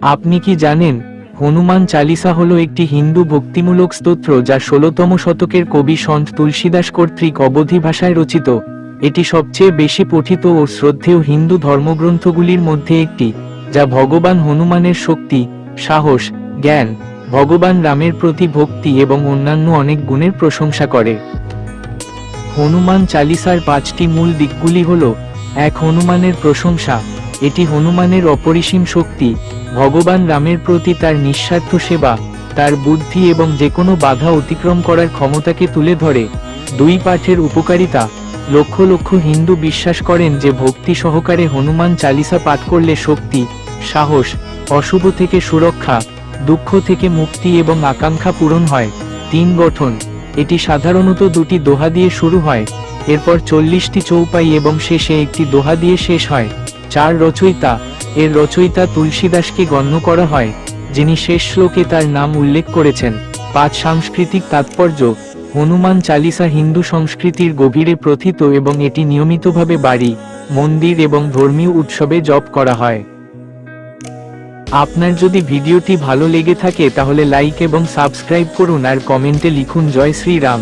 আপনি কি জানেন, হনুমান চালিসা হলো একটি হিন্দু ভক্তিমূলক স্তোত্র যা ১৬তম শতকের কবি সন্ত তুলসীদাস কর্তৃক অবধি ভাষায় রচিত। এটি সবচেয়ে বেশি পঠিত ও শ্রদ্ধেয় হিন্দু ধর্মগ্রন্থগুলির মধ্যে একটি, যা ভগবান হনুমানের শক্তি, সাহস, জ্ঞান, ভগবান রামের প্রতি ভক্তি এবং অন্যান্য অনেক গুণের প্রশংসা করে। হনুমান চালিসার ৫টি মূল দিকগুলি হল: ১. হনুমানের প্রশংসা। এটি হনুমানের অপরিসীম শক্তি, ভগবান রামের প্রতি তার নিঃস্বার্থ সেবা, তার বুদ্ধি এবং যে কোনো বাধা অতিক্রম করার ক্ষমতাকে তুলে ধরে। ২. পাঠের উপকারিতা। লক্ষ লক্ষ হিন্দু বিশ্বাস করেন যে ভক্তি সহকারে হনুমান চালিসা পাঠ করলে শক্তি, সাহস, অশুভ থেকে সুরক্ষা, দুঃখ থেকে মুক্তি এবং আকাঙ্ক্ষা পূরণ হয়। ৩. গঠন। এটি সাধারণত ২টি দোহা দিয়ে শুরু হয়, এরপর ৪০টি চৌপাই এবং শেষে একটি দোহা দিয়ে শেষ হয়। ৪. রচয়িতা। এর রচয়িতা তুলসীদাসকে গণ্য করা হয়, যিনি শেষ শ্লোকে তার নাম উল্লেখ করেছেন। ৫. সাংস্কৃতিক তাৎপর্য। হনুমান চালিসা হিন্দু সংস্কৃতির গভীরে প্রথিত এবং এটি নিয়মিতভাবে বাড়ি, মন্দির এবং ধর্মীয় উৎসবে জপ করা হয়। আপনার যদি ভিডিওটি ভালো লেগে থাকে তাহলে লাইক এবং সাবস্ক্রাইব করুন আর কমেন্টে লিখুন জয় শ্রীরাম।